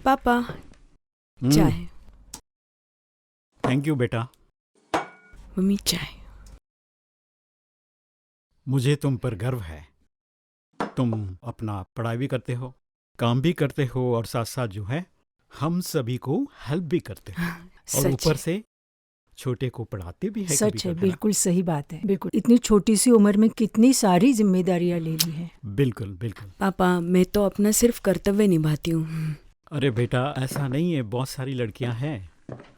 पापा चाय। Thank you बेटा। मम्मी चाय। मुझे तुम पर गर्व है। तुम अपना पढ़ाई भी करते हो, काम भी करते हो और साथ साथ जो है हम सभी को हेल्प भी करते हो और सच ऊपर है, से छोटे को पढ़ाते भी है। सच है, कभी बिल्कुल सही बात है। बिल्कुल, इतनी छोटी सी उम्र में कितनी सारी जिम्मेदारियां ले ली है। बिल्कुल बिल्कुल। पापा मैं तो अपना सिर्फ कर्तव्य निभाती हूँ। अरे बेटा ऐसा नहीं है, बहुत सारी लड़कियां हैं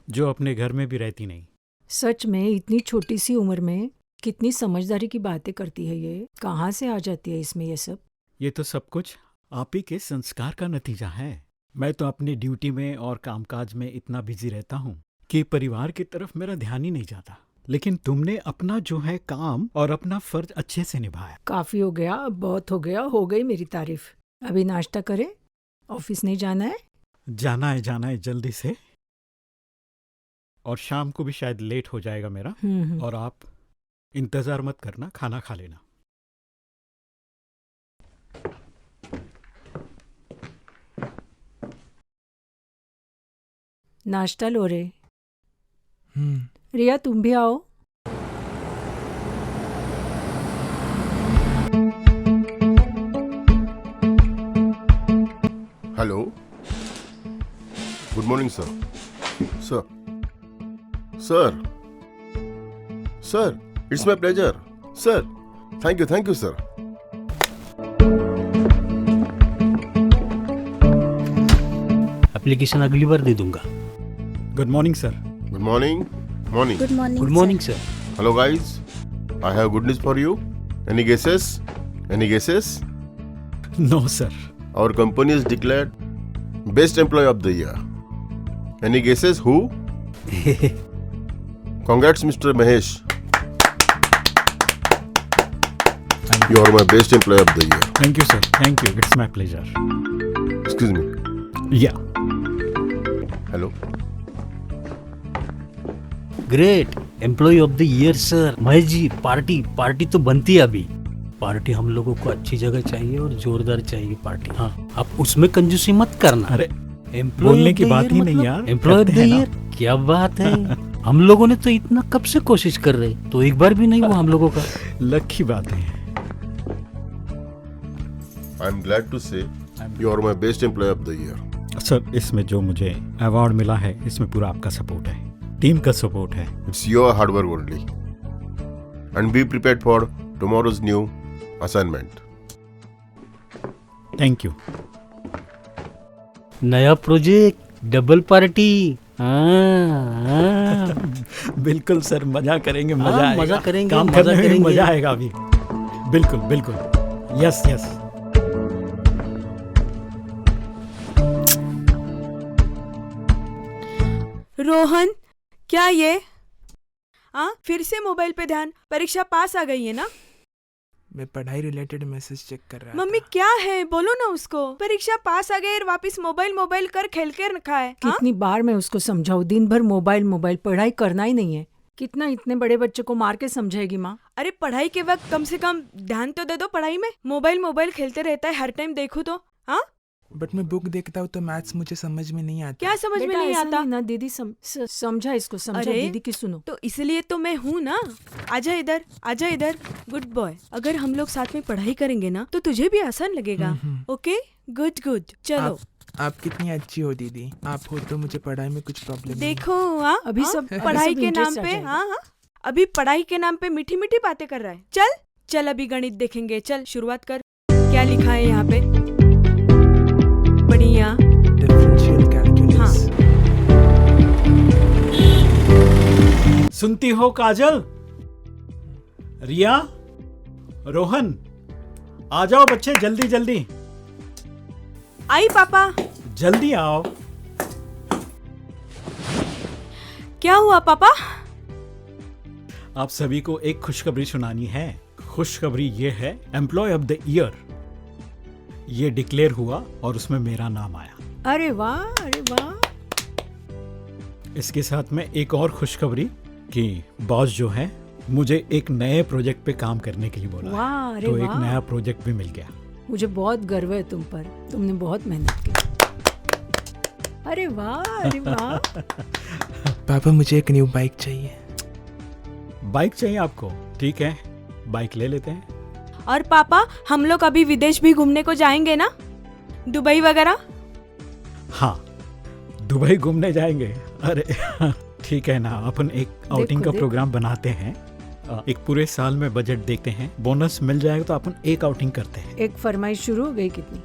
जो अपने घर में भी रहती नहीं। सच में इतनी छोटी सी उम्र में कितनी समझदारी की बातें करती है। ये कहाँ से आ जाती है इसमें ये सब? ये तो सब कुछ आप ही के संस्कार का नतीजा है। मैं तो अपनी ड्यूटी में और कामकाज में इतना बिजी रहता हूँ कि परिवार की तरफ मेरा ध्यान ही नहीं जाता। लेकिन तुमने अपना जो है काम और अपना फर्ज अच्छे से निभाया। काफी हो गया, अब बहुत हो गया, हो गई मेरी तारीफ। अभी नाश्ता करें, ऑफिस नहीं जाना है? जाना है जल्दी से। और शाम को भी शायद लेट हो जाएगा मेरा। और आप इंतजार मत करना, खाना खा लेना। नाश्ता लो रे। रिया तुम भी आओ। Hello. Good morning, sir. Sir. Sir. Sir, it's my pleasure. Sir, thank you, sir. Application अगली बार दे दूंगा। Good morning sir. Good morning. Morning. Good morning sir. Hello, guys. I have good news for you. Any guesses? Any guesses? No sir. Our company is declared Best Employee of the Year. Any guesses who? Congrats, Mr. Mahesh. You are my Best Employee of the Year. Thank you sir, thank you, it's my pleasure. Excuse me. या Hello. Great employee of the year sir. Mahesh ji, party तो बनती है अभी। Party हम लोगों को अच्छी जगह चाहिए और जोरदार चाहिए पार्टी। हाँ, आप उसमें कंजूसी मत करना। अरे एम्प्लॉय बोलने की बात ही नहीं यार। एम्प्लॉय ऑफ द करते हैं ना। ईयर क्या बात है। हम लोगों ने तो इतना कब से कोशिश कर रहे, तो एक बार भी नहीं हुआ हम लोगों का। लक की बात है। I'm glad to say you are my Best Employee of the Year. Sir इसमें जो मुझे अवार्ड मिला है इसमें पूरा आपका सपोर्ट है, टीम का सपोर्ट है। It's your hard work only. And be prepared for tomorrow's new assignment. Thank you. नया प्रोजेक्ट, डबल पार्टी। हाँ, बिल्कुल सर, मजा करेंगे, हाँ, मजा आएगा। मजा करेंगे, काम मजा करने में करेंगे। मजा आएगा अभी। बिल्कुल बिल्कुल। Yes yes. रोहन क्या ये फिर से मोबाइल पे ध्यान? परीक्षा पास आ गई है ना? मैं पढ़ाई रिलेटेड मैसेज चेक कर रहा मम्मी था। क्या है, बोलो ना उसको। परीक्षा पास आ गई और वापस मोबाइल कर खेल के रखा है। कितनी बार मैं उसको समझाऊं, दिन भर मोबाइल, पढ़ाई करना ही नहीं है। कितना इतने बड़े बच्चे को मार के समझाएगी माँ? अरे पढ़ाई के वक्त कम से कम ध्यान तो दे दो पढ़ाई में। मोबाइल खेलते रहता है हर टाइम, देखो तो। हाँ बट मैं बुक देखता हूँ तो मैथ्स मुझे समझ में नहीं आता। क्या समझ में बेटा नहीं ऐसा आता? ना दीदी समझा इसको, समझा अरे, दीदी की सुनो। तो इसलिए तो मैं हूँ ना। आजा इधर, आजा इधर। Good boy. अगर हम लोग साथ में पढ़ाई करेंगे ना तो तुझे भी आसान लगेगा। Okay, good good. चलो आप कितनी अच्छी हो दीदी। आप हो तो मुझे पढ़ाई में कुछ प्रॉब्लम देखो। हाँ अभी हाँ, सब पढ़ाई के नाम interest आ पे। जाएगा। हाँ हाँ, अभी पढ़ाई के नाम पे मीठी मीठी बातें कर रहा है। चल चल, अभी गणित देखेंगे। चल शुरुआत कर। क्या लिखा है यहाँ पे? बढ़िया। Differential calculus. सुनती हो काजल? रिया, रोहन, आ जाओ बच्चे, जल्दी जल्दी आई पापा। जल्दी आओ। क्या हुआ पापा? आप सभी को एक खुशखबरी सुनानी है। खुशखबरी ये है, एम्प्लॉय ऑफ द ईयर ये डिक्लेयर हुआ और उसमें मेरा नाम आया। अरे वाह, अरे वाह। इसके साथ में एक और खुशखबरी कि बॉस जो है मुझे एक नए प्रोजेक्ट पे काम करने के लिए बोला है। वाह, अरे तो एक वाह। नया प्रोजेक्ट भी मिल गया। मुझे बहुत गर्व है तुम पर, तुमने बहुत मेहनत की। अरे वाह, अरे वाह। पापा मुझे एक न्यू बाइक चाहिए। बाइक चाहिए आपको? ठीक है, बाइक ले लेते हैं। और पापा, हम लोग अभी विदेश भी घूमने को जाएंगे ना, दुबई वगैरह? हाँ, दुबई घूमने जाएंगे। अरे ठीक है ना, अपन एक आउटिंग का देखो। प्रोग्राम बनाते हैं। एक पूरे साल में बजट देखते हैं, बोनस मिल जाएगा तो अपन एक आउटिंग करते हैं। एक फरमाइश शुरू हो गई कितनी?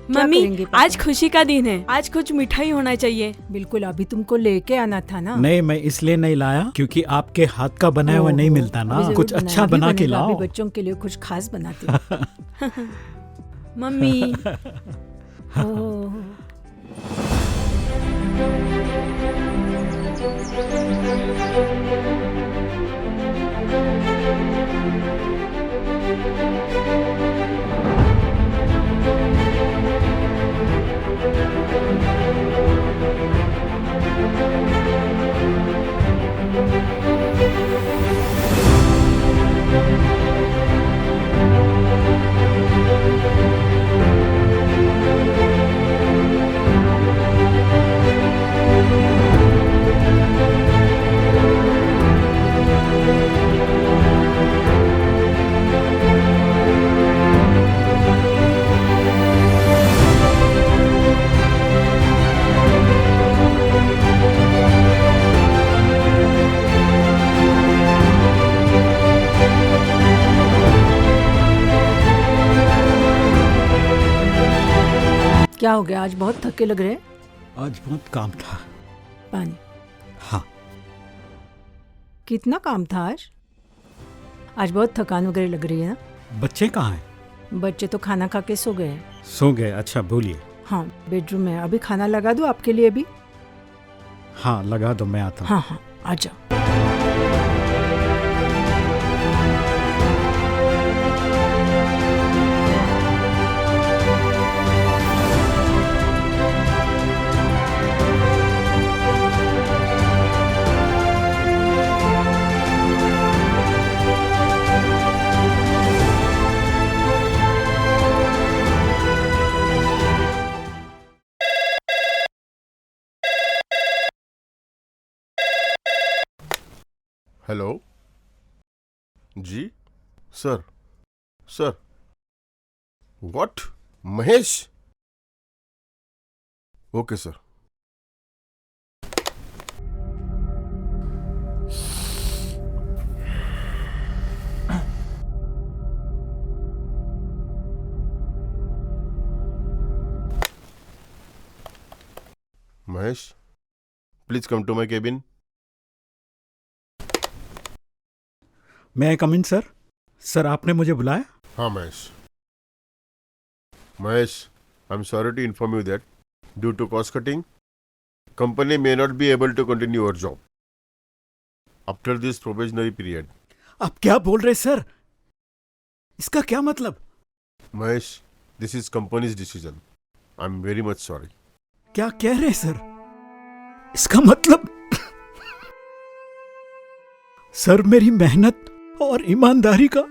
क्या मम्मी, करेंगे पापा? आज खुशी का दिन है, आज कुछ मिठाई होना चाहिए। बिल्कुल, अभी तुमको लेके आना था ना। नहीं, मैं इसलिए नहीं लाया क्योंकि आपके हाथ का बनाया हुआ नहीं ओहो, मिलता अभी ना। जरूर कुछ बनाना, अच्छा अभी बना के बनेगा, लाओ। अभी बच्चों के लिए कुछ खास बनाती हूँ। मम्मी। ओह, क्या हो गया? आज बहुत थके लग रहे हैं। आज बहुत काम था। पानी। हाँ, कितना काम था आज? आज बहुत थकान वगैरह लग रही है ना? बच्चे कहाँ हैं? बच्चे तो खाना खा के सो गए हैं। सो गए? अच्छा, बोलिए। हाँ, बेडरूम में। अभी खाना लगा दूँ आपके लिए भी? हाँ, लगा दो, मैं आता हूँ। हाँ हाँ, आ जाओ। Hello ji. Sir, sir. What? Mahesh? Okay sir. Mahesh, please come to my cabin. मैं कम इन सर? सर, आपने मुझे बुलाया? हाँ Mahesh. Mahesh, I'm sorry to inform you that due to cost cutting, company may not be able to continue your job after this probationary period. आप क्या बोल रहे sir? इसका क्या मतलब? Mahesh, this is company's decision. I'm very much sorry. क्या कह रहे सर? इसका मतलब सर, मेरी मेहनत और ईमानदारी का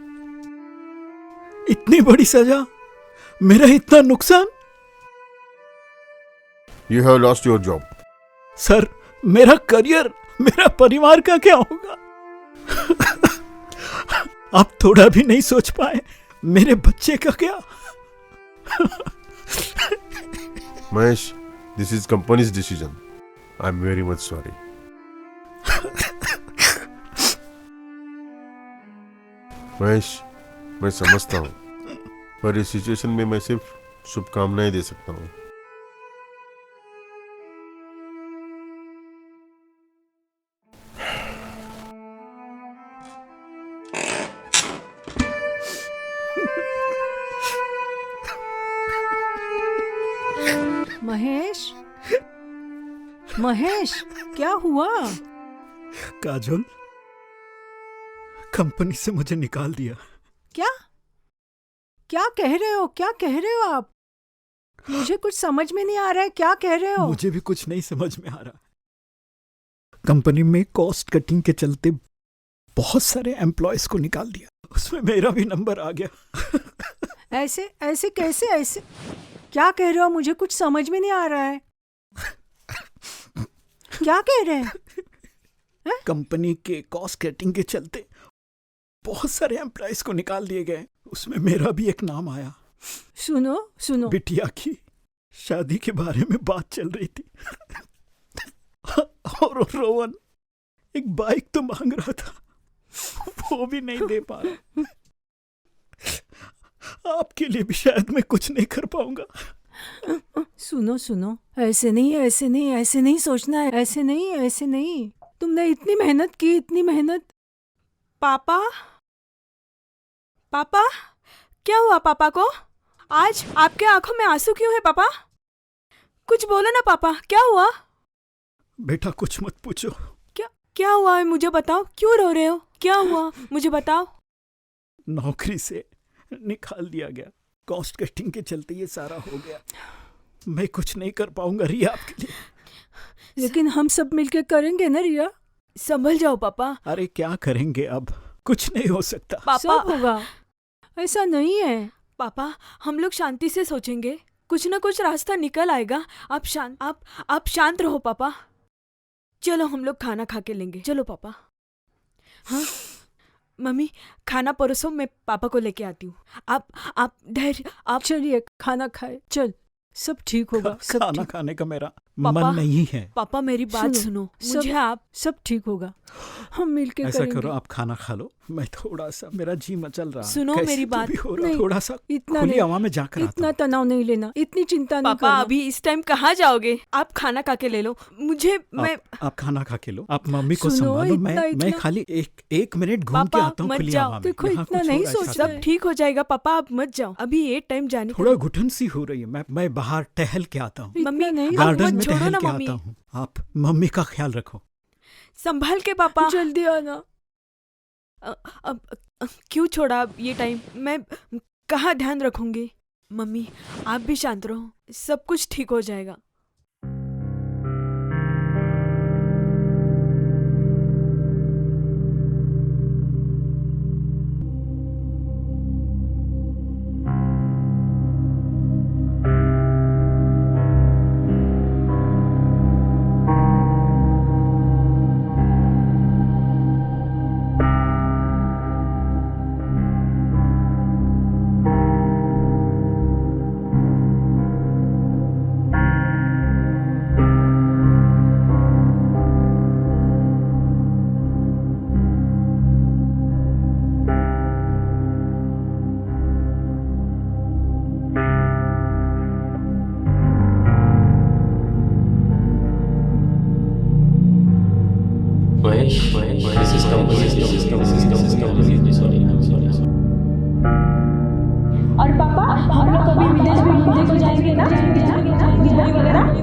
इतनी बड़ी सजा, मेरा इतना नुकसान? You have lost your job. Sir, मेरा करियर, मेरा परिवार का क्या होगा? आप थोड़ा भी नहीं सोच पाए मेरे बच्चे का क्या? Mahesh, this is company's decision. I'm very much sorry. Mahesh, मैं समझता हूँ, पर इस सिचुएशन में मैं सिर्फ शुभकामनाएं दे सकता हूँ. महेश, महेश, क्या हुआ? काजोल, कंपनी से मुझे निकाल दिया. क्या क्या कह रहे हो? क्या कह रहे हो आप? मुझे कुछ समझ में नहीं आ रहा है. क्या कह रहे हो? मुझे भी कुछ नहीं समझ में आ रहा. कंपनी में कॉस्ट कटिंग के चलते बहुत सारे एम्प्लॉयज को निकाल दिया. उसमें मेरा भी नंबर आ गया. ऐसे ऐसे कैसे? ऐसे क्या कह रहे हो? मुझे कुछ समझ में नहीं आ रहा है. क्या कह रहे हैं? कंपनी के कॉस्ट कटिंग के चलते बहुत सारे एम्प्लॉयज को निकाल दिए गए. उसमें मेरा भी एक नाम आया. सुनो सुनो, बिटिया की शादी के बारे में बात चल रही थी. और रोहन एक बाइक तो मांग रहा था, वो भी नहीं दे पा रहा. आपके लिए भी शायद मैं कुछ नहीं कर पाऊंगा. सुनो सुनो, ऐसे नहीं, ऐसे नहीं, ऐसे नहीं सोचना है. ऐसे नहीं, ऐसे नहीं. तुमने इतनी मेहनत की, इतनी मेहनत. पापा, पापा, क्या हुआ पापा को? आज आपके आंखों में आंसू क्यों है पापा? कुछ बोलो ना पापा, क्या हुआ? बेटा कुछ मत पूछो. क्या हुआ है मुझे बताओ. क्यों रो रहे हो? क्या हुआ मुझे बताओ. नौकरी से निकाल दिया गया. कॉस्ट कटिंग के चलते ये सारा हो गया. मैं कुछ नहीं कर पाऊंगा रिया आपके लिए. लेकिन हम सब मिलके करेंगे ना रिया. संभल जाओ पापा. अरे क्या करेंगे अब? कुछ नहीं हो सकता. पापा, सब होगा. ऐसा नहीं है. पापा, हम लोग शांति से सोचेंगे. कुछ ना कुछ रास्ता निकल आएगा. आप शांत रहो पापा. चलो हम लोग खाना खा के लेंगे. चलो पापा. हाँ मम्मी, खाना परोसो, मैं पापा को लेके आती हूँ. आप धैर्य. आप चलिए खाना खाए. चल, सब ठीक होगा. सब खाना ठीक. खाने का मेरा पापा, मन नहीं है. पापा मेरी बात सुनो. मुझे आप सब ठीक होगा. हम मिलके ऐसा करेंगे. करो, आप खाना खा लो. मैं थोड़ा सा, मेरा जी मचल रहा है. सुनो कैसे मेरी तो बात. भी हो रहा. नहीं, थोड़ा सा इतना खुली नहीं. हवा में जाकर आता इतना हूं. तनाव नहीं लेना. इतनी चिंता नहीं पापा, करना. अभी इस टाइम कहाँ जाओगे? आप खाना खा के ले लो. मुझे मैं आप खाना खा के लो. आप मम्मी को सुनो, संभालो. इतना- मैं इतना- खाली एक मिनट घूम के पापा, आता हूँ मत खुली जाओ. हवा में. देखो, यहाँ इतना कुछ नहीं हो रहा है सोचना साथ है. सब ठीक हो जाएगा. पापा आप मत जाओ. अभी ये टाइम जाने में. थोड़ा घुटन सी हो रही है. मैं बाहर टहल के आता हूँ. इतना मम्मी, नहीं. आप गार्डन मत में छोड़ो टहल ना के मम्मी. आता हूँ. आप मम्मी का ख्याल रखो. संभाल के पापा. जल्दी आना. अब क्यों छोड़ा अब ये टाइम? मैं कहाँ ध्यान रखूंगी. मम्मी आप भी शांत रहो. सब कुछ ठीक हो जाएगा. Mahesh, this is company. Sorry. और पापा, हम लोग कभी विदेश भी घूमने को जाएंगे ना, दुबई वगैरह.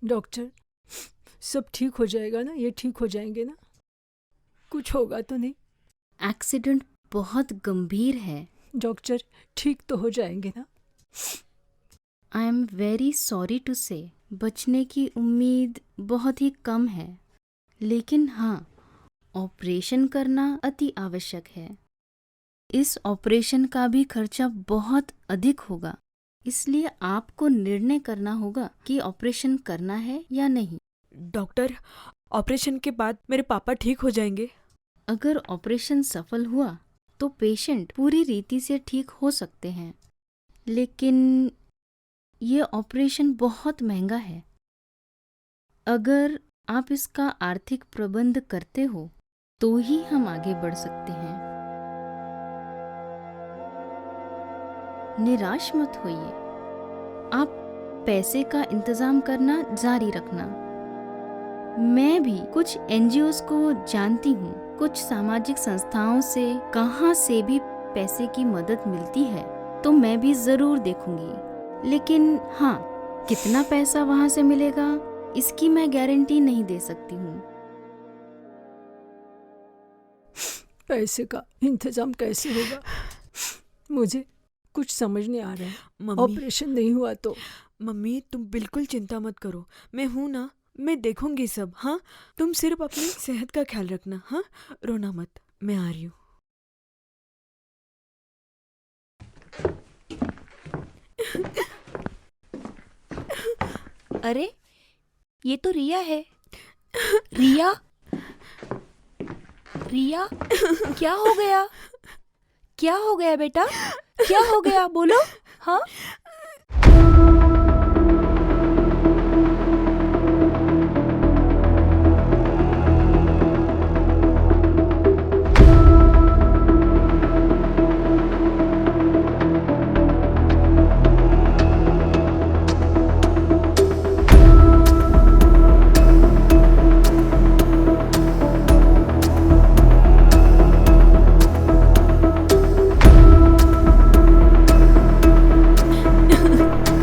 डॉक्टर, सब ठीक हो जाएगा ना? ये ठीक हो जाएंगे ना? कुछ होगा तो नहीं? एक्सीडेंट बहुत गंभीर है। डॉक्टर, ठीक तो हो जाएंगे ना? I'm very sorry to say, बचने की उम्मीद बहुत ही कम है, लेकिन हाँ, ऑपरेशन करना अति आवश्यक है। इस ऑपरेशन का भी खर्चा बहुत अधिक होगा, इसलिए आपको निर्णय करना होगा कि ऑपरेशन करना है या नहीं। डॉक्टर, ऑपरेशन के बाद मेरे पापा ठीक हो जाएंगे? अगर ऑपरेशन सफल हुआ तो पेशेंट पूरी रीति से ठीक हो सकते हैं, लेकिन ये ऑपरेशन बहुत महंगा है। अगर आप इसका आर्थिक प्रबंध करते हो तो ही हम आगे बढ़ सकते हैं। निराश मत होइए, आप पैसे का इंतजाम करना जारी रखना। मैं भी कुछ एनजीओज को जानती हूँ, कुछ सामाजिक संस्थाओं से कहाँ से भी पैसे की मदद मिलती है तो मैं भी जरूर देखूंगी, लेकिन हाँ, कितना पैसा वहाँ से मिलेगा इसकी मैं गारंटी नहीं दे सकती हूँ। पैसे का इंतजाम कैसे होगा? मुझे कुछ समझ नहीं आ रहा है। मम्मी, ऑपरेशन नहीं हुआ तो? मम्मी तुम बिल्कुल चिंता मत करो, मैं हूं ना, मैं देखूंगी सब। हाँ, तुम सिर्फ अपनी सेहत का ख्याल रखना। हाँ, रोना मत, मैं आ रही हूँ। अरे, ये तो रिया है। रिया, रिया, क्या हो गया? क्या हो गया बेटा? क्या हो गया, बोलो। हाँ,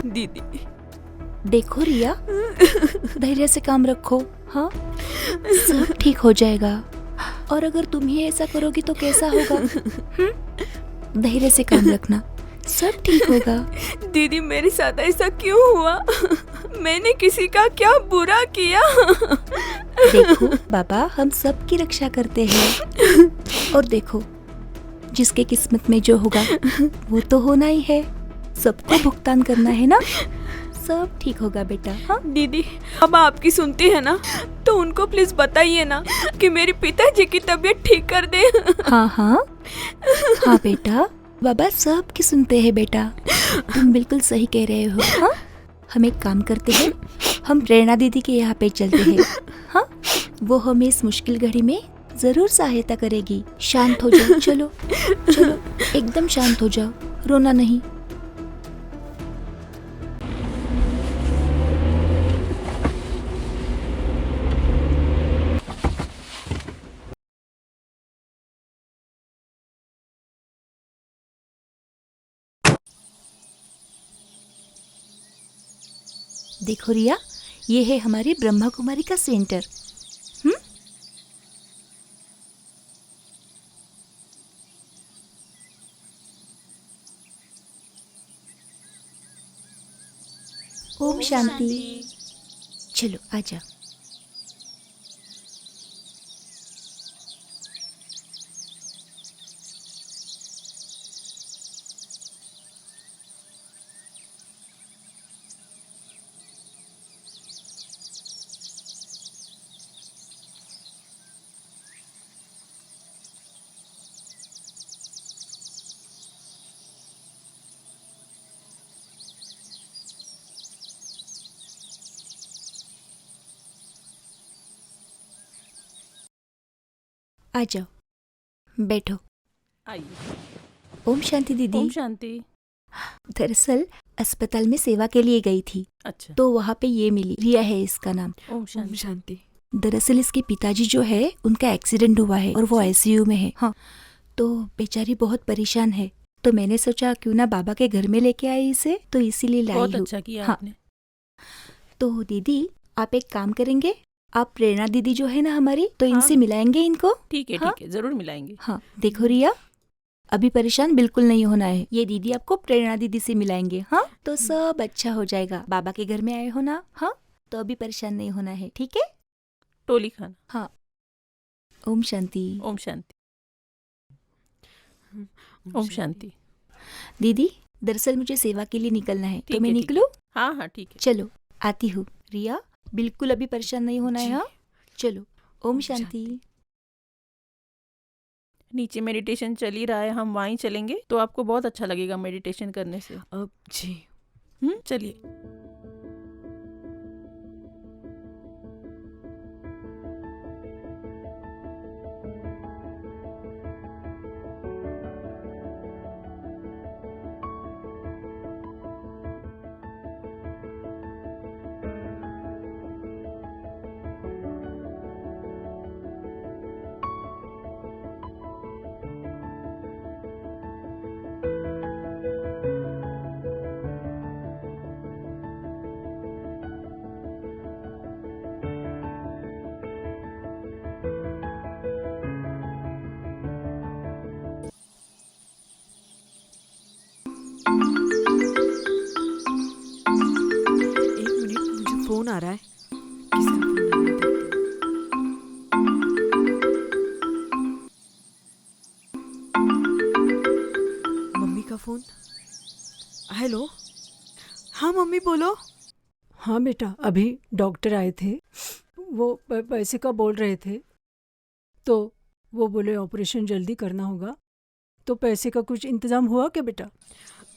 दीदी, देखो रिया, धैर्य से काम रखो। हाँ, सब ठीक हो जाएगा। और अगर तुम ही ऐसा करोगी तो कैसा होगा? धैर्य से काम रखना, सब ठीक होगा। दीदी मेरे साथ ऐसा क्यों हुआ? मैंने किसी का क्या बुरा किया? देखो बाबा, हम सबकी रक्षा करते हैं। और देखो, जिसके किस्मत में जो होगा वो तो होना ही है, सबको भुगतान करना है ना। सब ठीक होगा बेटा। हाँ, दीदी, अब आपकी सुनती है ना, तो उनको प्लीज बताइए ना कि मेरे पिताजी की तबीयत ठीक कर दे। हाँ हाँ हाँ बेटा, बाबा सबकी सुनते हैं बेटा, तुम बिल्कुल सही कह रहे हो। हाँ, हम एक काम करते हैं, हम प्रेरणा दीदी के यहाँ पे चलते हैं। हाँ, वो हमें इस मुश्किल घड़ी में जरूर सहायता करेगी। शांत हो जाओ, चलो चलो, एकदम शांत हो जाओ, रोना नहीं। देखो रिया, ये है हमारी ब्रह्मा कुमारी का सेंटर। ओम शांति। चलो आजा। आ जाओ, बैठो। आइए। ओम शांति दीदी। ओम शांति। दरअसल अस्पताल में सेवा के लिए गई थी, अच्छा, तो वहाँ पे ये मिली। रिया है इसका नाम। ओम ओम शांति। शांति। दरअसल इसके पिताजी जो है, उनका एक्सीडेंट हुआ है और वो आईसीयू में है। हाँ, तो बेचारी बहुत परेशान है, तो मैंने सोचा क्यों ना बाबा के घर में लेके आई इसे, तो इसीलिए लाई बहुत हूँ। अच्छा किया हाँ। आपने। तो दीदी, आप एक काम करेंगे, आप प्रेरणा दीदी जो है ना हमारी, तो इनसे हाँ। मिलाएंगे इनको। ठीक है हाँ? ठीक है, जरूर मिलाएंगे। हाँ देखो रिया, अभी परेशान बिल्कुल नहीं होना है। ये दीदी आपको प्रेरणा दीदी से मिलाएंगे। हाँ तो सब अच्छा हो जाएगा। बाबा के घर में आए हो ना, हाँ तो अभी परेशान नहीं होना है, ठीक है? टोली खाना। हाँ। ओम शांति। ओम शांति। ओम शांति। दीदी दरअसल मुझे सेवा के लिए निकलना है, तो ठीक मैं है, ठीक निकलूं? हाँ हाँ ठीक है। चलो आती हूँ। रिया बिल्कुल अभी परेशान नहीं होना है। जी। हाँ चलो। ओम ओम शांति। नीचे मेडिटेशन चल ही रहा है, हम वहीं चलेंगे तो आपको बहुत अच्छा लगेगा मेडिटेशन करने से। अब जी। चलिए। एक मिनट, मुझे फोन आ रहा है। किसका फोन आ रहा है देखती हूँ। मम्मी का फोन। हेलो। हाँ मम्मी बोलो। हाँ बेटा, अभी डॉक्टर आए थे, वो पैसे का बोल रहे थे, तो वो बोले ऑपरेशन जल्दी करना होगा, तो पैसे का कुछ इंतजाम हुआ क्या बेटा?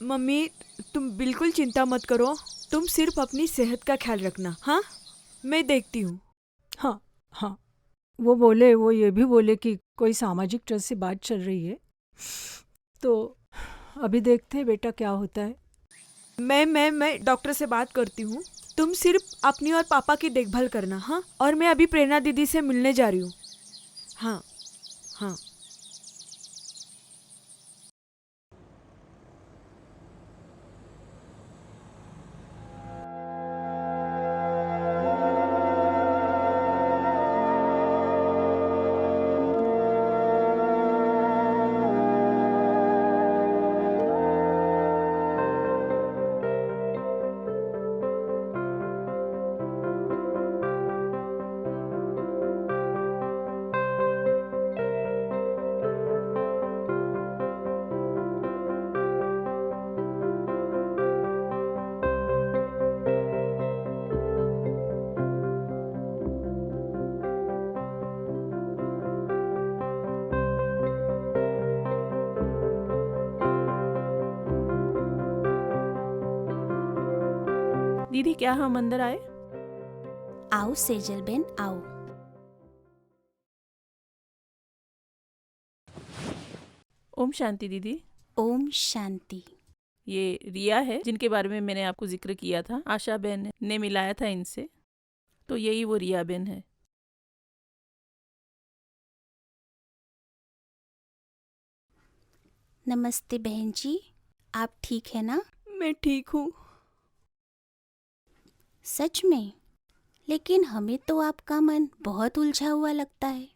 मम्मी तुम बिल्कुल चिंता मत करो, तुम सिर्फ अपनी सेहत का ख्याल रखना। हाँ मैं देखती हूँ। हाँ हाँ, वो ये भी बोले कि कोई सामाजिक ट्रस्ट से बात चल रही है, तो अभी देखते हैं बेटा क्या होता है। मैं डॉक्टर से बात करती हूँ। तुम सिर्फ अपनी और पापा की देखभाल करना। हाँ और मैं अभी प्रेरणा दीदी से मिलने जा रही हूँ। हाँ हाँ। दीदी क्या हम अंदर आए? आओ सेजल बेन आओ। ओम शांति दीदी। ओम शांति। ये रिया है जिनके बारे में मैंने आपको जिक्र किया था। आशा बहन ने मिलाया था इनसे, तो यही वो रिया बहन है। नमस्ते बहन जी, आप ठीक है ना? मैं ठीक हूँ। सच में? लेकिन हमें तो आपका मन बहुत उलझा हुआ लगता है।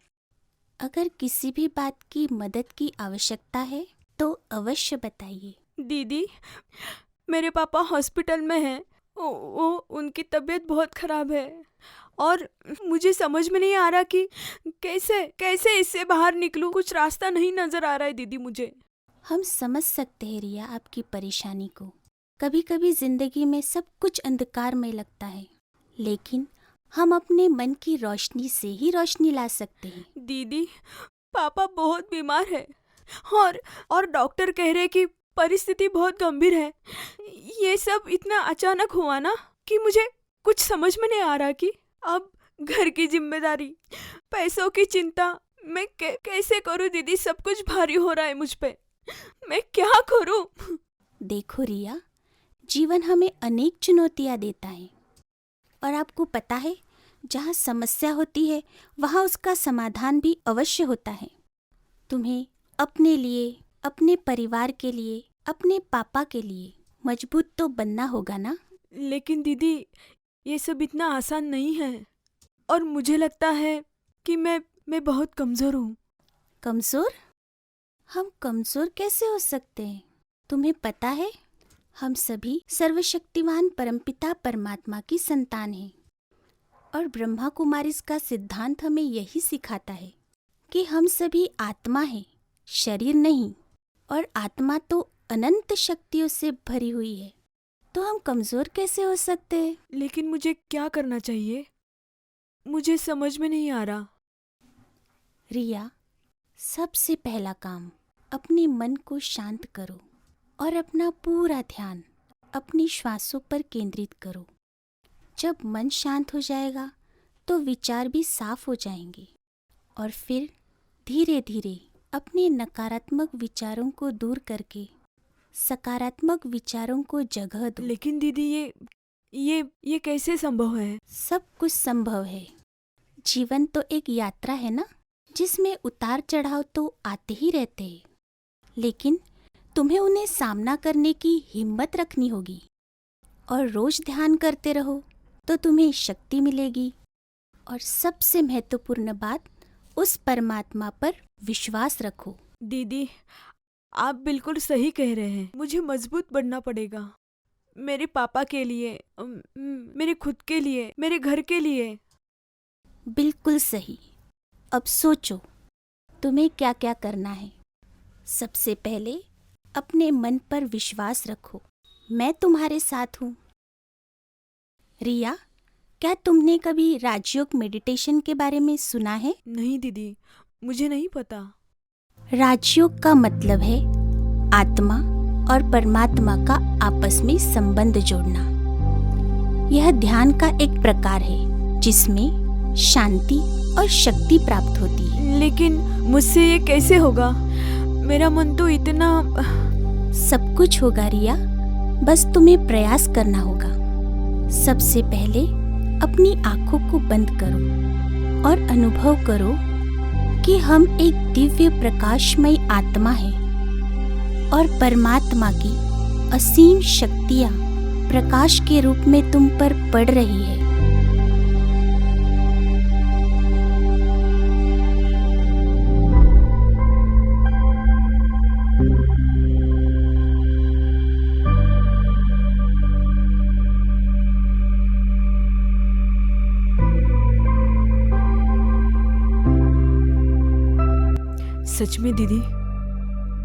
अगर किसी भी बात की मदद की आवश्यकता है तो अवश्य बताइए। दीदी मेरे पापा हॉस्पिटल में हैं। वो उनकी तबीयत बहुत खराब है और मुझे समझ में नहीं आ रहा कि कैसे कैसे इससे बाहर निकलूं। कुछ रास्ता नहीं नजर आ रहा है दीदी मुझे। हम समझ सकते हैं रिया आपकी परेशानी को। कभी कभी जिंदगी में सब कुछ अंधकार में लगता है, लेकिन हम अपने मन की रोशनी से ही रोशनी ला सकते हैं। दीदी पापा बहुत बीमार है और डॉक्टर कह रहे कि परिस्थिति बहुत गंभीर है। ये सब इतना अचानक हुआ ना कि मुझे कुछ समझ में नहीं आ रहा कि अब घर की जिम्मेदारी, पैसों की चिंता मैं कैसे करूं दीदी। सब कुछ भारी हो रहा है मुझ पे। मैं क्या करूं? देखो रिया, जीवन हमें अनेक चुनौतियां देता है, और आपको पता है जहाँ समस्या होती है वहाँ उसका समाधान भी अवश्य होता है। तुम्हें अपने लिए, अपने परिवार के लिए, अपने पापा के लिए मजबूत तो बनना होगा ना। लेकिन दीदी ये सब इतना आसान नहीं है और मुझे लगता है कि मैं बहुत कमज़ोर हूँ। कमजोर? हम कमजोर कैसे हो सकते हैं? तुम्हें पता है, हम सभी सर्वशक्तिमान परमपिता परमात्मा की संतान हैं और ब्रह्मा कुमारीज का सिद्धांत हमें यही सिखाता है कि हम सभी आत्मा हैं, शरीर नहीं। और आत्मा तो अनंत शक्तियों से भरी हुई है, तो हम कमजोर कैसे हो सकते हैं? लेकिन मुझे क्या करना चाहिए? मुझे समझ में नहीं आ रहा। रिया, सबसे पहला काम, अपने मन को शांत करो और अपना पूरा ध्यान अपनी श्वासों पर केंद्रित करो। जब मन शांत हो जाएगा तो विचार भी साफ हो जाएंगे और फिर धीरे धीरे अपने नकारात्मक विचारों को दूर करके सकारात्मक विचारों को जगह दो। लेकिन दीदी ये कैसे संभव है? सब कुछ संभव है। जीवन तो एक यात्रा है ना, जिसमें उतार चढ़ाव तो आते ही रहते हैं, लेकिन तुम्हें उन्हें सामना करने की हिम्मत रखनी होगी और रोज ध्यान करते रहो तो तुम्हें शक्ति मिलेगी। और सबसे महत्वपूर्ण बात, उस परमात्मा पर विश्वास रखो। दीदी, आप बिल्कुल सही कह रहे हैं। मुझे मजबूत बनना पड़ेगा, मेरे पापा के लिए, मेरे खुद के लिए, मेरे घर के लिए। बिल्कुल सही। अब सोचो तुम्हें क्या क्या करना है। सबसे पहले अपने मन पर विश्वास रखो, मैं तुम्हारे साथ हूँ। रिया, क्या तुमने कभी राजयोग मेडिटेशन के बारे में सुना है? नहीं दीदी, मुझे नहीं पता। राजयोग का मतलब है आत्मा और परमात्मा का आपस में संबंध जोड़ना। यह ध्यान का एक प्रकार है जिसमें शांति और शक्ति प्राप्त होती है। लेकिन मुझसे ये कैसे होगा? मेरा मन तो इतना... सब कुछ होगा रिया, बस तुम्हें प्रयास करना होगा। सबसे पहले अपनी आंखों को बंद करो और अनुभव करो कि हम एक दिव्य प्रकाशमय आत्मा हैं और परमात्मा की असीम शक्तियाँ प्रकाश के रूप में तुम पर पड़ रही है। सच में दीदी,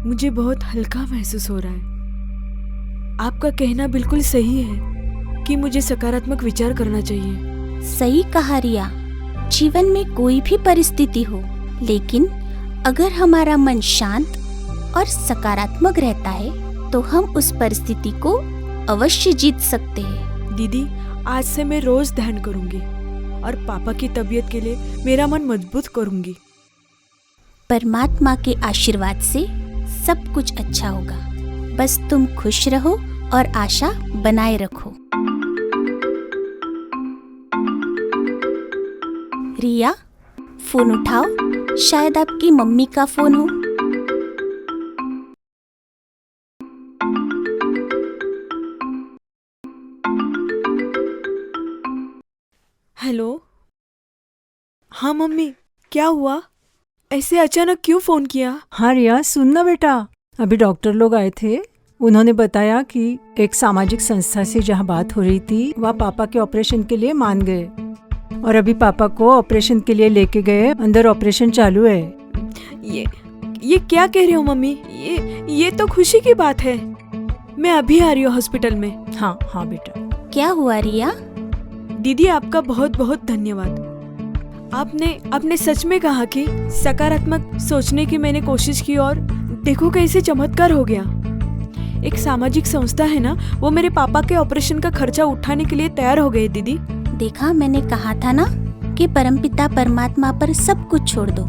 मुझे बहुत हल्का महसूस हो रहा है। आपका कहना बिल्कुल सही है कि मुझे सकारात्मक विचार करना चाहिए। सही कहा रिया। जीवन में कोई भी परिस्थिति हो, लेकिन अगर हमारा मन शांत और सकारात्मक रहता है तो हम उस परिस्थिति को अवश्य जीत सकते हैं। दीदी, आज से मैं रोज ध्यान करूंगी और पापा की तबीयत के लिए मेरा मन मजबूत करूंगी। परमात्मा के आशीर्वाद से सब कुछ अच्छा होगा। बस तुम खुश रहो और आशा बनाए रखो। रिया, फोन उठाओ, शायद आपकी मम्मी का फोन हो। हेलो। हाँ मम्मी, क्या हुआ? ऐसे अचानक क्यों फोन किया? हाँ रिया, सुनना बेटा, अभी डॉक्टर लोग आए थे। उन्होंने बताया कि एक सामाजिक संस्था से जहाँ बात हो रही थी वह पापा के ऑपरेशन के लिए मान गए और अभी पापा को ऑपरेशन के लिए लेके गए। अंदर ऑपरेशन चालू है। ये क्या कह रहे हो मम्मी? ये तो खुशी की बात है। मैं अभी आ रही हूँ हॉस्पिटल में। हाँ हाँ बेटा। क्या हुआ रिया? दीदी, आपका बहुत बहुत धन्यवाद। आपने सच में कहा कि सकारात्मक सोचने की मैंने कोशिश की और देखो कैसे चमत्कार हो गया। एक सामाजिक संस्था है ना, वो मेरे पापा के ऑपरेशन का खर्चा उठाने के लिए तैयार हो गए। दीदी, देखा, मैंने कहा था ना कि परमपिता परमात्मा पर सब कुछ छोड़ दो,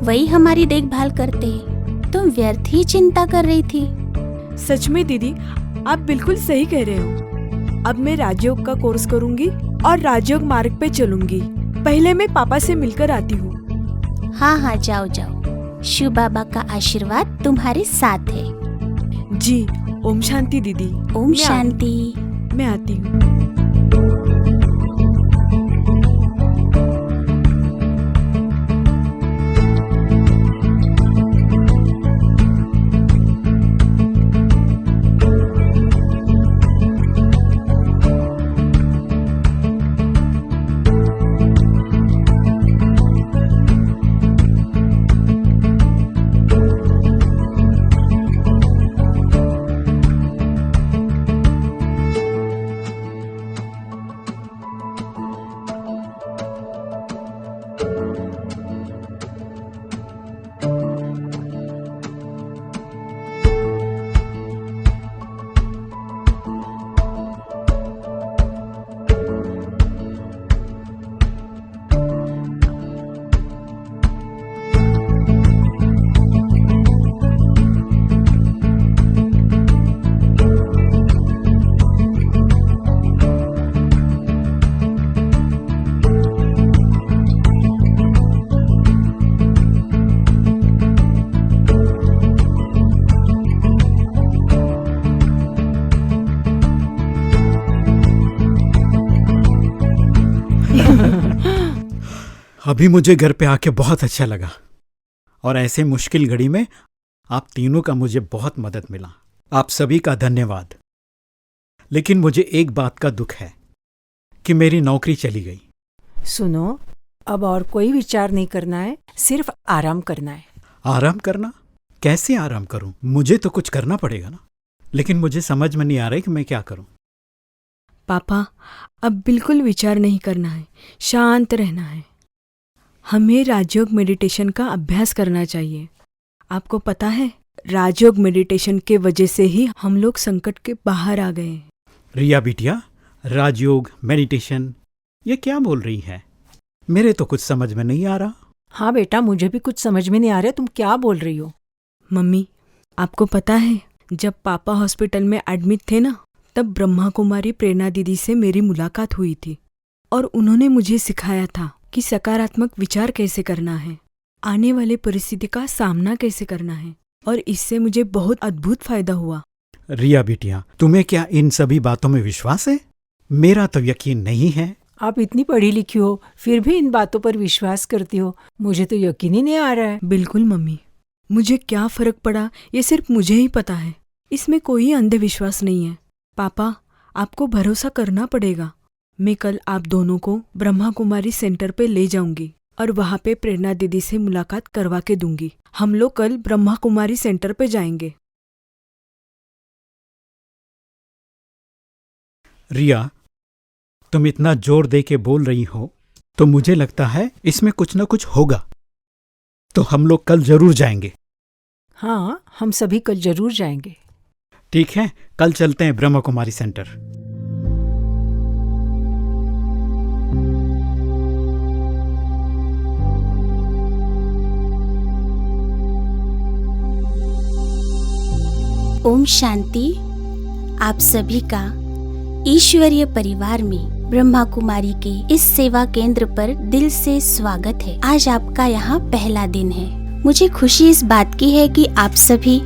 वही हमारी देखभाल करते हैं। तुम व्यर्थ ही चिंता कर रही थी। सच में दीदी, आप बिल्कुल सही कह रहे हो। अब मैं राजयोग का कोर्स करूंगी और राजयोग मार्ग पे चलूंगी। पहले मैं पापा से मिलकर आती हूँ। हाँ हाँ, जाओ जाओ। शिव बाबा का आशीर्वाद तुम्हारे साथ है। जी, ओम शांति दीदी। ओम शांति। मैं आती हूँ। अभी मुझे घर पे आके बहुत अच्छा लगा और ऐसे मुश्किल घड़ी में आप तीनों का मुझे बहुत मदद मिला। आप सभी का धन्यवाद। लेकिन मुझे एक बात का दुख है कि मेरी नौकरी चली गई। सुनो, अब और कोई विचार नहीं करना है, सिर्फ आराम करना है। आराम करना? कैसे आराम करूं? मुझे तो कुछ करना पड़ेगा ना। लेकिन मुझे समझ में नहीं आ रहा है कि मैं क्या करूं। पापा, अब बिल्कुल विचार नहीं करना है, शांत रहना है। हमें राजयोग मेडिटेशन का अभ्यास करना चाहिए। आपको पता है, राजयोग मेडिटेशन के वजह से ही हम लोग संकट के बाहर आ गए हैं। रिया बिटिया, राजयोग, मेडिटेशन, ये क्या बोल रही है? मेरे तो कुछ समझ में नहीं आ रहा। हाँ बेटा, मुझे भी कुछ समझ में नहीं आ रहा, तुम क्या बोल रही हो? मम्मी, आपको पता है, जब पापा हॉस्पिटल में एडमिट थे ना, तब ब्रह्मा कुमारी प्रेरणा दीदी से मेरी मुलाकात हुई थी और उन्होंने मुझे सिखाया था कि सकारात्मक विचार कैसे करना है, आने वाले परिस्थिति का सामना कैसे करना है, और इससे मुझे बहुत अद्भुत फायदा हुआ। रिया बिटिया, तुम्हें क्या इन सभी बातों में विश्वास है? मेरा तो यकीन नहीं है। आप इतनी पढ़ी लिखी हो, फिर भी इन बातों पर विश्वास करती हो, मुझे तो यकीन ही नहीं आ रहा है। बिल्कुल मम्मी, मुझे क्या फर्क पड़ा ये सिर्फ मुझे ही पता है। इसमें कोई अंधविश्वास नहीं है। पापा, आपको भरोसा करना पड़ेगा। मैं कल आप दोनों को ब्रह्मा कुमारी सेंटर पे ले जाऊंगी और वहाँ पे प्रेरणा दीदी से मुलाकात करवा के दूंगी। हम लोग कल ब्रह्मा कुमारी सेंटर पे जाएंगे। रिया, तुम इतना जोर दे के बोल रही हो तो मुझे लगता है इसमें कुछ न कुछ होगा। तो हम लोग कल जरूर जाएंगे। हाँ, हम सभी कल जरूर जाएंगे। ठीक है, कल चलते हैं ब्रह्मा कुमारी सेंटर। ओम शांति। आप सभी का ईश्वरीय परिवार में ब्रह्मा कुमारी के इस सेवा केंद्र पर दिल से स्वागत है। आज आपका यहाँ पहला दिन है। मुझे खुशी इस बात की है कि आप सभी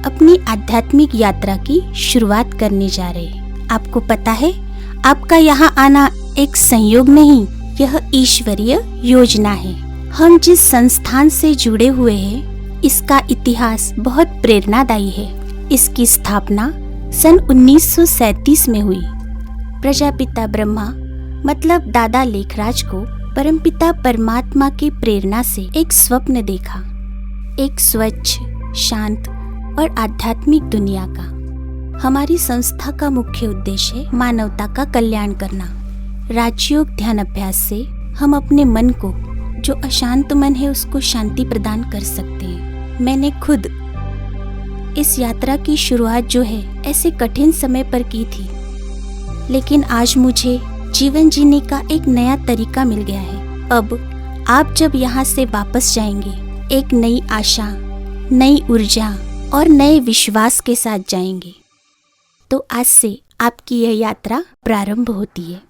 अपनी आध्यात्मिक यात्रा की शुरुआत करने जा रहे हैं। आपको पता है, आपका यहाँ आना एक संयोग नहीं, यह ईश्वरीय योजना है। हम जिस संस्थान से जुड़े हुए हैं, इसका इतिहास बहुत प्रेरणादायी है। इसकी स्थापना सन 1937 में हुई। प्रजापिता ब्रह्मा मतलब दादा लेखराज को परमपिता परमात्मा की प्रेरणा से एक स्वप्न देखा, एक स्वच्छ, शांत और आध्यात्मिक दुनिया का। हमारी संस्था का मुख्य उद्देश्य है मानवता का कल्याण करना। राजयोग ध्यान अभ्यास से हम अपने मन को, जो अशांत मन है, उसको शांति प्रदान कर सकते हैं। मैंने खुद इस यात्रा की शुरुआत जो है ऐसे कठिन समय पर की थी, लेकिन आज मुझे जीवन जीने का एक नया तरीका मिल गया है। अब आप जब यहाँ से वापस जाएंगे, एक नई आशा, नई ऊर्जा और नए विश्वास के साथ जाएंगे। तो आज से आपकी यह यात्रा प्रारंभ होती है।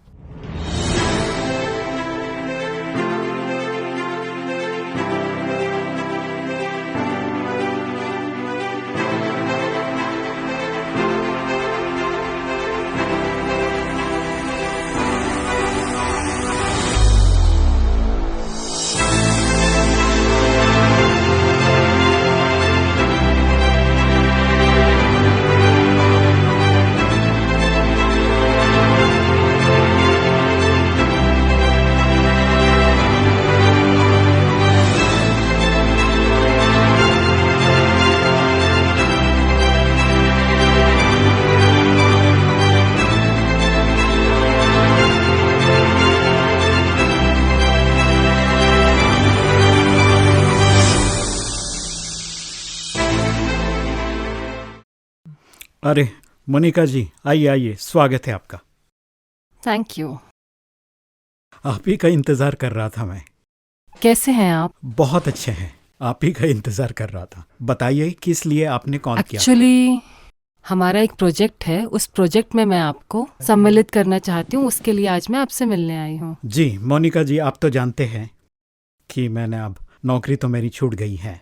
अरे मोनिका जी, आइए आइए, स्वागत है आपका। Thank you. आप ही का इंतजार कर रहा था मैं। कैसे हैं आप? बहुत अच्छे हैं, आप ही का इंतजार कर रहा था। बताइए किस लिए आपने कॉल किया? एक्चुअली हमारा एक प्रोजेक्ट है, उस प्रोजेक्ट में मैं आपको सम्मिलित करना चाहती हूँ। उसके लिए आज मैं आपसे मिलने आई हूँ। जी मोनिका जी, आप तो जानते हैं कि मैंने अब नौकरी तो मेरी छूट गई है,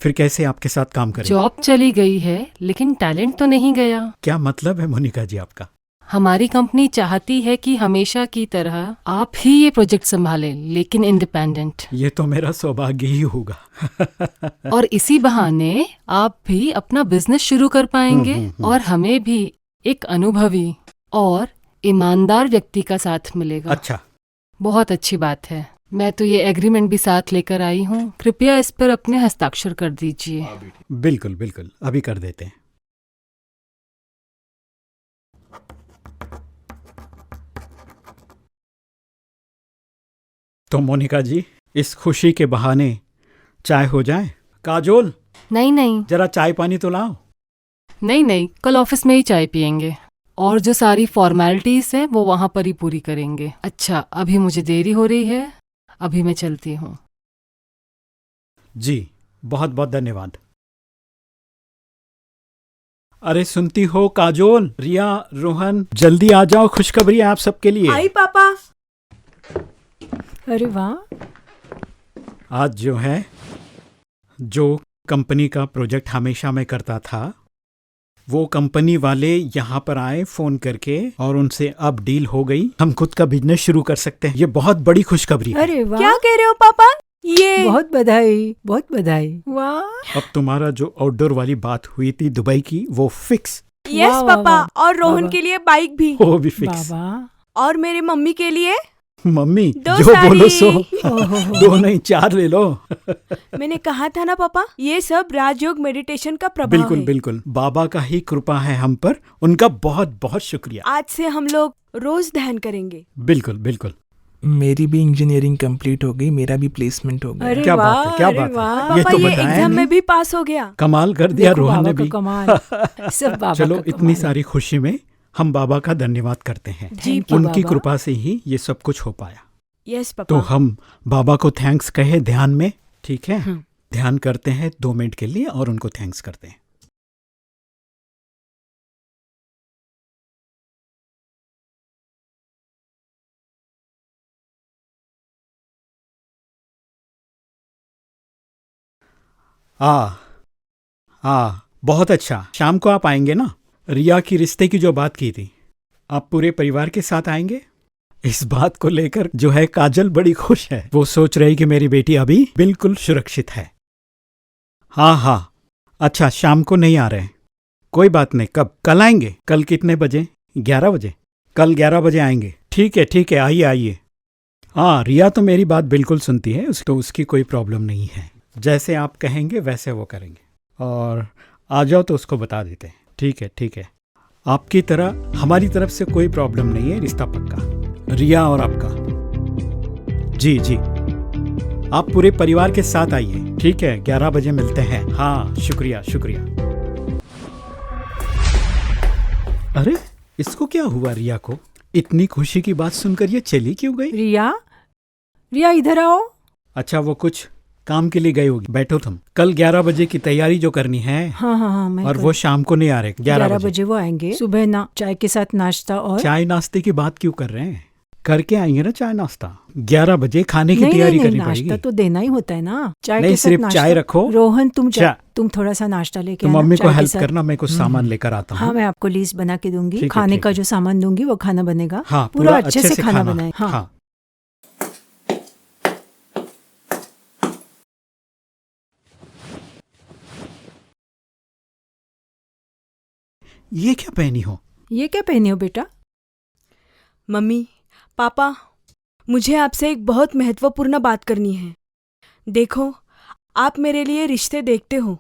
फिर कैसे आपके साथ काम करें? जॉब चली गई है लेकिन टैलेंट तो नहीं गया। क्या मतलब है मोनिका जी आपका? हमारी कंपनी चाहती है कि हमेशा की तरह आप ही ये प्रोजेक्ट संभालें, लेकिन इंडिपेंडेंट। ये तो मेरा सौभाग्य ही होगा। और इसी बहाने आप भी अपना बिजनेस शुरू कर पाएंगे और हमें भी एक अनुभवी और ईमानदार व्यक्ति का साथ मिलेगा। अच्छा, बहुत अच्छी बात है। मैं तो ये एग्रीमेंट भी साथ लेकर आई हूँ, कृपया इस पर अपने हस्ताक्षर कर दीजिए। बिल्कुल बिल्कुल, अभी कर देते हैं। तो मोनिका जी, इस खुशी के बहाने चाय हो जाए। काजोल, नहीं नहीं जरा चाय पानी तो लाओ। नहीं नहीं, कल ऑफिस में ही चाय पियेंगे और जो सारी फॉर्मेलिटीज हैं वो वहाँ पर ही पूरी करेंगे। अच्छा, अभी मुझे देरी हो रही है, अभी मैं चलती हूँ। जी, बहुत बहुत धन्यवाद। अरे सुनती हो काजोल, रिया, रोहन, जल्दी आ जाओ, खुशखबरी है आप सबके लिए। आई पापा। अरे वाह, आज जो है, जो कंपनी का प्रोजेक्ट हमेशा मैं करता था, वो कंपनी वाले यहाँ पर आए फोन करके और उनसे अब डील हो गई। हम खुद का बिजनेस शुरू कर सकते हैं। ये बहुत बड़ी खुशखबरी है। अरे वाह, क्या कह रहे हो पापा? ये बहुत बधाई, बहुत बधाई। वाह। अब तुम्हारा जो आउटडोर वाली बात हुई थी दुबई की, वो फिक्स। यस वाह, पापा, वाह, और रोहन वाह। के लिए बाइक भी, वो भी फिक्स। बाबा, और मेरे मम्मी के लिए मम्मी दो जो साड़ी। बोलो सो। ओहो। 2 नहीं 4 ले लो। मैंने कहा था ना पापा, ये सब राजयोग मेडिटेशन का प्रभाव बिल्कुल है। बिल्कुल, बाबा का ही कृपा है हम पर, उनका बहुत बहुत शुक्रिया। आज से हम लोग रोज ध्यान करेंगे। बिल्कुल बिल्कुल। मेरी भी इंजीनियरिंग कंप्लीट हो गई, मेरा भी प्लेसमेंट हो गया। अरे क्या बात वाह, है, क्या अरे बात है। वाह। ये पापा तो ये बताया एग्जाम नहीं। में भी पास हो गया। कमाल कर दिया देखो रोहन ने बाबा भी। का कमाल। सब बाबा चलो, का इतनी कमाल। सारी खुशी में हम बाबा का धन्यवाद करते हैं। जी Thank you, उनकी बाबा। कृपा से ही ये सब कुछ हो पाया। Yes papa. तो हम बाबा को थैंक्स कहे ध्यान में, ठीक है? हम्म। ध्यान करते हैं 2 मिनट के लिए और उनको थैंक्स करते हैं। बहुत अच्छा। शाम को आप आएंगे ना? रिया की रिश्ते की जो बात की थी, आप पूरे परिवार के साथ आएंगे? इस बात को लेकर जो है काजल बड़ी खुश है। वो सोच रही कि मेरी बेटी अभी बिल्कुल सुरक्षित है। हाँ, अच्छा, शाम को नहीं आ रहे। कोई बात नहीं, कब? कल आएंगे। कल कितने बजे? 11 बजे? कल 11 बजे आएंगे। ठीक है, आइए। हाँ, रिया तो मेरी बात बिल्कुल सुनती है, तो उसकी कोई प्रॉब्लम नहीं है। जैसे आप कहेंगे वैसे वो करेंगे। और आ जाओ तो उसको बता देते हैं। ठीक है। आपकी तरह हमारी तरफ से कोई प्रॉब्लम नहीं है, रिश्ता पक्का। रिया और आपका। जी, आप पूरे परिवार के साथ आइए। ठीक है, 11 बजे मिलते हैं। हाँ, शुक्रिया। अरे, इसको क्या हुआ? रिया को इतनी खुशी की बात सुनकर ये चली क्यों गई? रिया इधर आओ। अच्छा, वो कुछ काम के लिए गई होगी। बैठो तुम। कल 11 बजे की तैयारी जो करनी है। हाँ, मैं और कर- वो शाम को नहीं आ रहे। 11 बजे वो आएंगे। सुबह ना चाय के साथ नाश्ता और चाय नाश्ते की बात क्यों कर रहे हैं? करके आएंगे ना चाय नाश्ता। 11 बजे खाने की नहीं, तैयारी नहीं, करनी नाश्ता पड़ेगी। तो देना ही होता है ना। चाय नहीं, के साथ सिर्फ नाश्ता। चाय रखो। रोहन तुम चा- थोड़ा सा नाश्ता लेके तो आना, मम्मी को चाय के हेल्प साथ। करना, मैं कुछ सामान लेकर आता हाँ, हूँ। मैं आपको लिस्ट बना के दूंगी। ठीक है, खाने ठीक का है। जो सामान दूंगी वो खाना बनेगा। हाँ, पूरा अच्छे से खाना बनाए। हाँ। ये क्या पहनी हो? ये क्या पहने हो बेटा? मम्मी, पापा, मुझे आपसे एक बहुत महत्वपूर्ण बात करनी है। देखो, आप मेरे लिए रिश्ते देखते हो,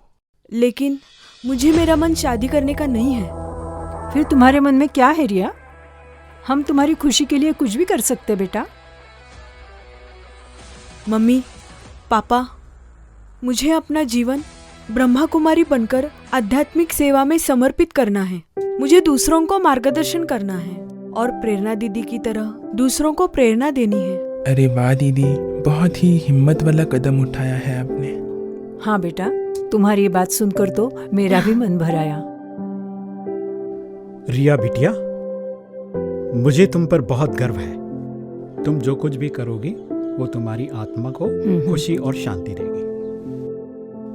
लेकिन मुझे मेरा मन शादी करने का नहीं है। फिर तुम्हारे मन में क्या है रिया? हम तुम्हारी खुशी के लिए कुछ भी कर सकते बेटा। मम्मी, पापा, मुझे अपना जीवन ब्रह्मा कुमारी बनकर आध्यात्मिक सेवा में समर्पित करना है। मुझे दूसरों को मार्गदर्शन करना है और प्रेरणा दीदी की तरह दूसरों को प्रेरणा देनी है। अरे वाह दीदी, बहुत ही हिम्मत वाला कदम उठाया है आपने। हाँ बेटा, तुम्हारी ये बात सुनकर तो मेरा भी मन भर आया। रिया बिटिया, मुझे तुम पर बहुत गर्व है। तुम जो कुछ भी करोगी वो तुम्हारी आत्मा को खुशी और शांति देगी।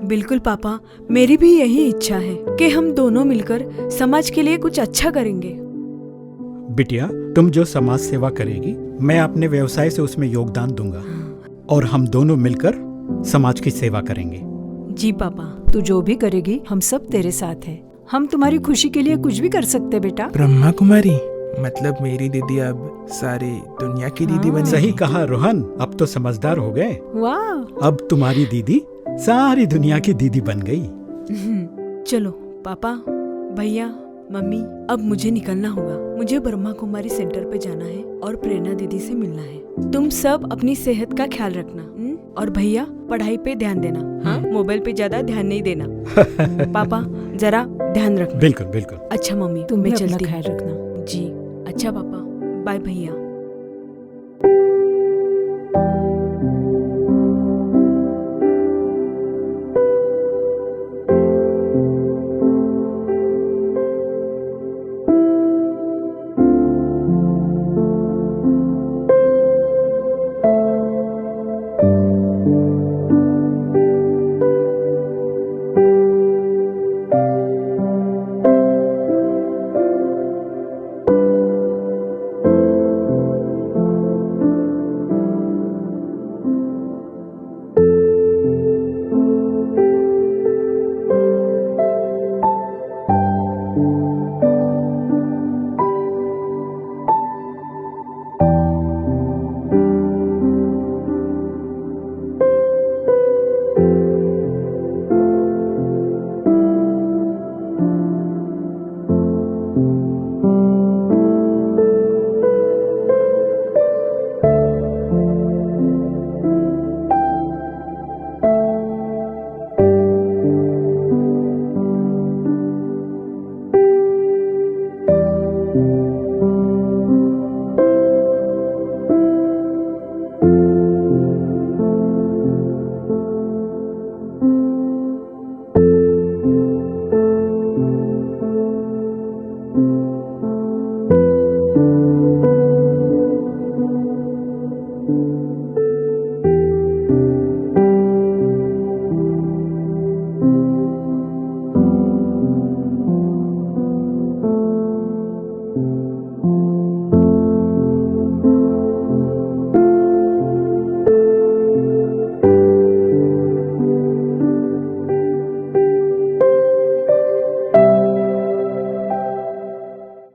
बिल्कुल पापा, मेरी भी यही इच्छा है कि हम दोनों मिलकर समाज के लिए कुछ अच्छा करेंगे। बिटिया, तुम जो समाज सेवा करेगी, मैं अपने व्यवसाय से उसमें योगदान दूंगा और हम दोनों मिलकर समाज की सेवा करेंगे। जी पापा। तू जो भी करेगी हम सब तेरे साथ है। हम तुम्हारी खुशी के लिए कुछ भी कर सकते बेटा। ब्रह्मा कुमारी मतलब मेरी दीदी अब सारी दुनिया की दीदी बनेगी। सही कहा रोहन, अब तो समझदार हो गए। वाह, अब तुम्हारी दीदी सारी दुनिया की दीदी बन गई। चलो पापा, भैया, मम्मी, अब मुझे निकलना होगा। मुझे ब्रह्मा कुमारी सेंटर पे जाना है और प्रेरणा दीदी से मिलना है। तुम सब अपनी सेहत का ख्याल रखना। और भैया, पढ़ाई पे ध्यान देना। हाँ, मोबाइल पे ज्यादा ध्यान नहीं देना। पापा, जरा ध्यान रखना। बिल्कुल बिल्कुल। अच्छा मम्मी, तुम भी मैं अपना चलती ख्याल हूँ। रखना। जी, अच्छा पापा, बाय भैया।